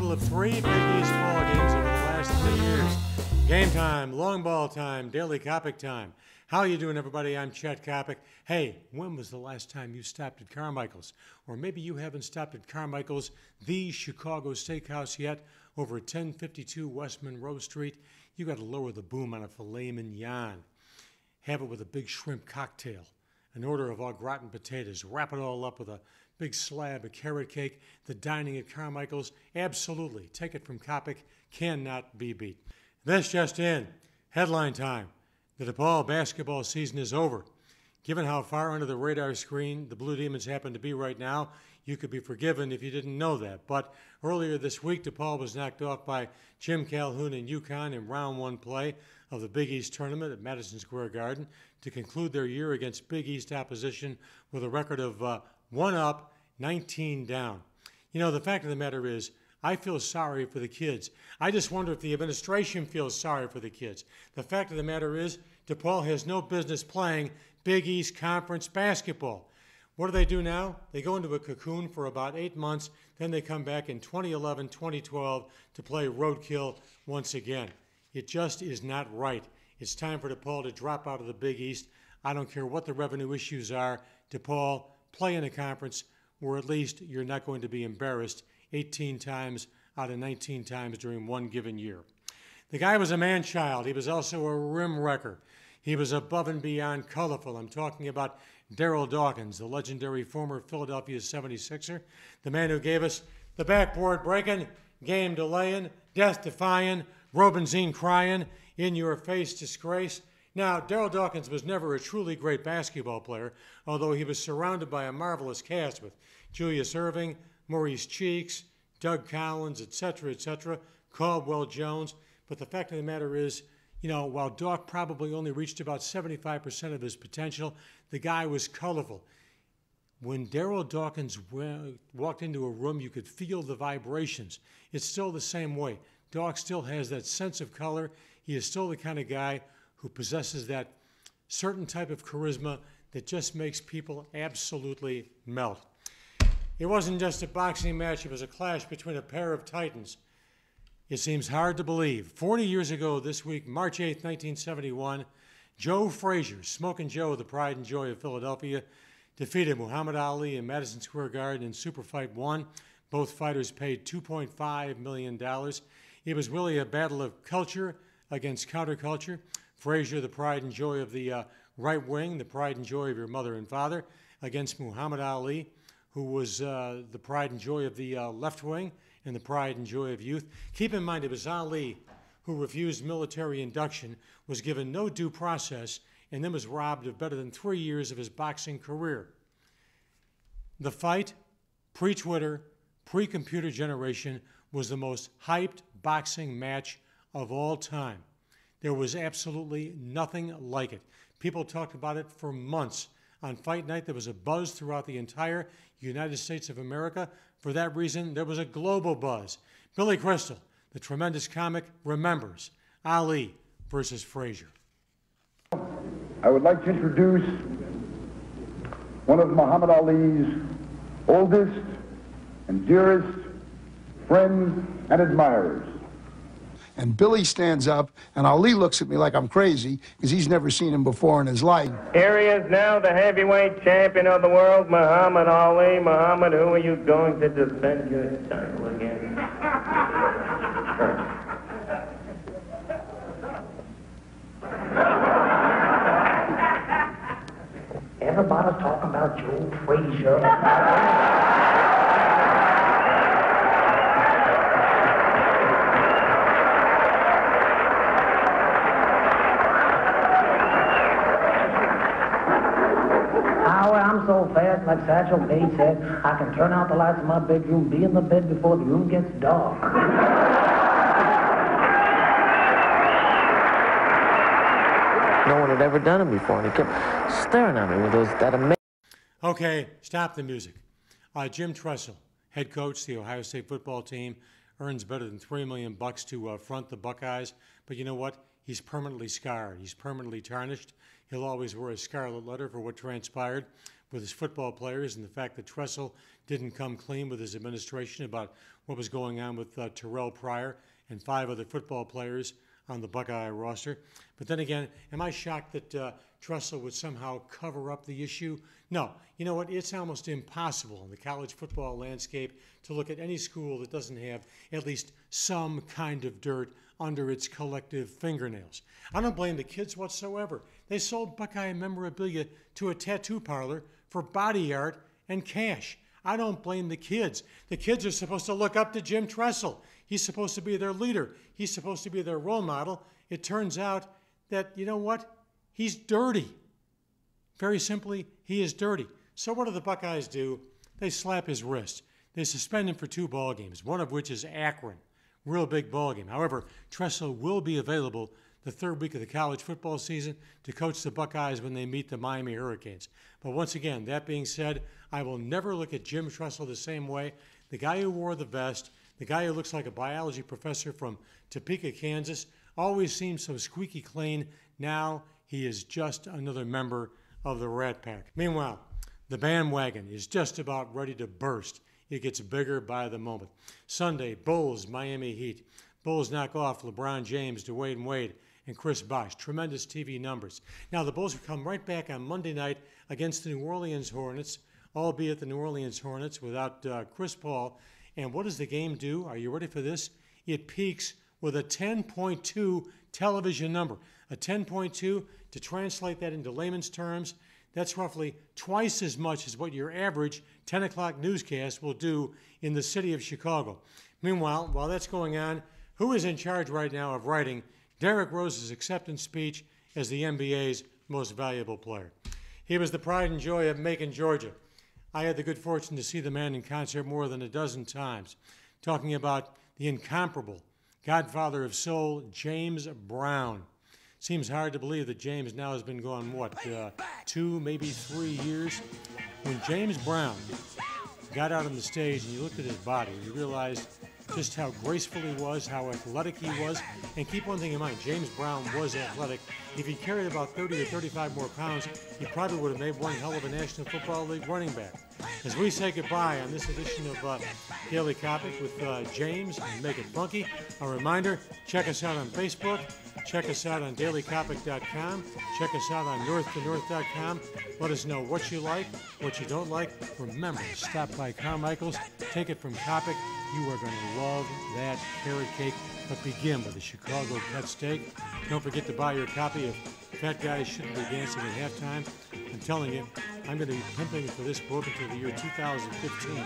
total of 3 Big East ball games over the last 3 years. Game time, long ball time, daily Coppock time. How you doing, everybody? I'm Chet Coppock. Hey, when was the last time you stopped at Carmichael's? Or maybe you haven't stopped at Carmichael's, the Chicago Steakhouse yet, over at 1052 West Monroe Street. You got to lower the boom on a filet mignon. Have it with a big shrimp cocktail, an order of au gratin potatoes. Wrap it all up with a big slab of carrot cake. The dining at Carmichael's, absolutely. Take it from Coppock, cannot be beat. This just in, headline time. The DePaul basketball season is over. Given how far under the radar screen the Blue Demons happen to be right now, you could be forgiven if you didn't know that. But earlier this week, DePaul was knocked off by Jim Calhoun and UConn in round one play of the Big East tournament at Madison Square Garden to conclude their year against Big East opposition with a record of 1 up, 19 down. You know, the fact of the matter is, I feel sorry for the kids. I just wonder if the administration feels sorry for the kids. The fact of the matter is, DePaul has no business playing Big East Conference basketball. What do? Now? They go into a cocoon for about 8 months, then they come back in 2011, 2012 to play roadkill once again. It just is not right. It's time for DePaul to drop out of the Big East. I don't care what the revenue issues are. DePaul, play in a conference where at least you're not going to be embarrassed 18 times out of 19 times during one given year. The guy was a man-child. He was also a rim wrecker. He was above and beyond colorful. I'm talking about Darryl Dawkins, the legendary former Philadelphia 76er, the man who gave us the backboard breaking, game delaying, death defying, Robinzine crying, in-your-face disgrace. Now, Darryl Dawkins was never a truly great basketball player, although he was surrounded by a marvelous cast with Julius Erving, Maurice Cheeks, Doug Collins, etc., Caldwell Jones. But the fact of the matter is, you know, while Doc probably only reached about 75% of his potential, the guy was colorful. When Darryl Dawkins walked into a room, you could feel the vibrations. It's still the same way. Doc still has that sense of color. He is still the kind of guy who possesses that certain type of charisma that just makes people absolutely melt. It wasn't just a boxing match, it was a clash between a pair of titans. It seems hard to believe. 40 years ago this week, March 8, 1971, Joe Frazier, Smokin' Joe, the pride and joy of Philadelphia, defeated Muhammad Ali in Madison Square Garden in Super Fight 1. Both fighters paid $2.5 million. It was really a battle of culture against counterculture. Frazier, the pride and joy of the right wing, the pride and joy of your mother and father, against Muhammad Ali, who was the pride and joy of the left wing and the pride and joy of youth. Keep in mind, it was Ali who refused military induction, was given no due process, and then was robbed of better than 3 years of his boxing career. The fight, pre-Twitter, pre-computer generation, was the most hyped boxing match of all time. There was absolutely nothing like it. People talked about it for months. On fight night, there was a buzz throughout the entire United States of America. For that reason, there was a global buzz. Billy Crystal, the tremendous comic, remembers Ali versus Frazier. I would like to introduce one of Muhammad Ali's oldest and dearest friends and admirers. And Billy stands up, and Ali looks at me like I'm crazy because he's never seen him before in his life. Here he is now, the heavyweight champion of the world, Muhammad Ali. Muhammad, who are you going to defend your title against? Everybody talking about Joe Frazier. I'm so fast, like Satchel Paige said, I can turn out the lights in my bedroom, be in the bed before the room gets dark. No one had ever done it before, and he kept staring at me with that amazing... Okay, stop the music. Jim Tressel, head coach, the Ohio State football team, earns better than $3 million to front the Buckeyes, but you know what? He's permanently scarred. He's permanently tarnished. He'll always wear a scarlet letter for what transpired with his football players and the fact that Tressel didn't come clean with his administration about what was going on with Terrell Pryor and 5 other football players on the Buckeye roster. But then again, am I shocked that Tressel would somehow cover up the issue? No. You know what? It's almost impossible in the college football landscape to look at any school that doesn't have at least some kind of dirt under its collective fingernails. I don't blame the kids whatsoever. They sold Buckeye memorabilia to a tattoo parlor for body art and cash. I don't blame the kids. The kids are supposed to look up to Jim Tressel. He's supposed to be their leader. He's supposed to be their role model. It turns out that, you know what? He's dirty. Very simply, he is dirty. So what do the Buckeyes do? They slap his wrist. They suspend him for 2 ball games, one of which is Akron. Real big ball game. However, Tressel will be available the 3rd week of the college football season to coach the Buckeyes when they meet the Miami Hurricanes. But once again, that being said, I will never look at Jim Tressel the same way. The guy who wore the vest, the guy who looks like a biology professor from Topeka, Kansas, always seemed so squeaky clean. Now he is just another member of the Rat Pack. Meanwhile, the bandwagon is just about ready to burst. It gets bigger by the moment. Sunday, Bulls, Miami Heat. Bulls knock off LeBron James, Dwayne Wade, and Chris Bosh. Tremendous TV numbers. Now, the Bulls will come right back on Monday night against the New Orleans Hornets, albeit the New Orleans Hornets without Chris Paul. And what does the game do? Are you ready for this? It peaks with a 10.2 television number. A 10.2, to translate that into layman's terms, that's roughly twice as much as what your average 10 o'clock newscast will do in the city of Chicago. Meanwhile, while that's going on, who is in charge right now of writing Derrick Rose's acceptance speech as the NBA's most valuable player? He was the pride and joy of Macon, Georgia. I had the good fortune to see the man in concert more than a dozen times, talking about the incomparable godfather of soul, James Brown. Seems hard to believe that James now has been gone, 2, maybe 3 years? When James Brown got out on the stage and you looked at his body, you realized just how graceful he was, how athletic he was. And keep one thing in mind, James Brown was athletic. If he carried about 30 or 35 more pounds, he probably would have made one hell of a National Football League running back. As we say goodbye on this edition of Daily Coppock with James and Make It Funky, a reminder, check us out on Facebook, check us out on dailycoppock.com, check us out on northtonorth.com. Let us know what you like, what you don't like. Remember, stop by Carmichael's, take it from Coppock. You are going to love that carrot cake, but begin with a Chicago cut steak. Don't forget to buy your copy of Fat Guys Shouldn't Be Dancing at Halftime. I'm telling you, I'm going to be pimping for this book until the year 2015,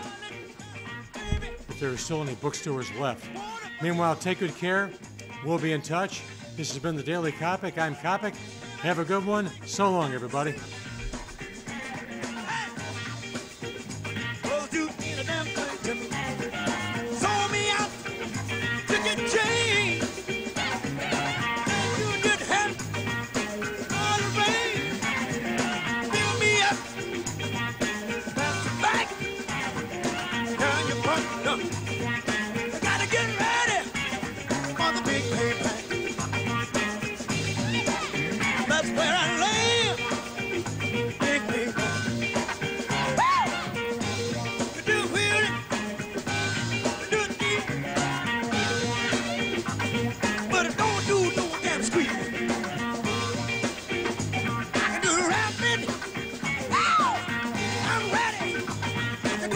if there are still any bookstores left. Meanwhile, take good care. We'll be in touch. This has been the Daily Coppock. I'm Coppock. Have a good one. So long, everybody.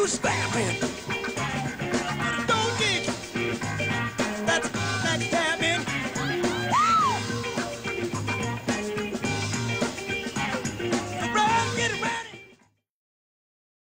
Scrapping.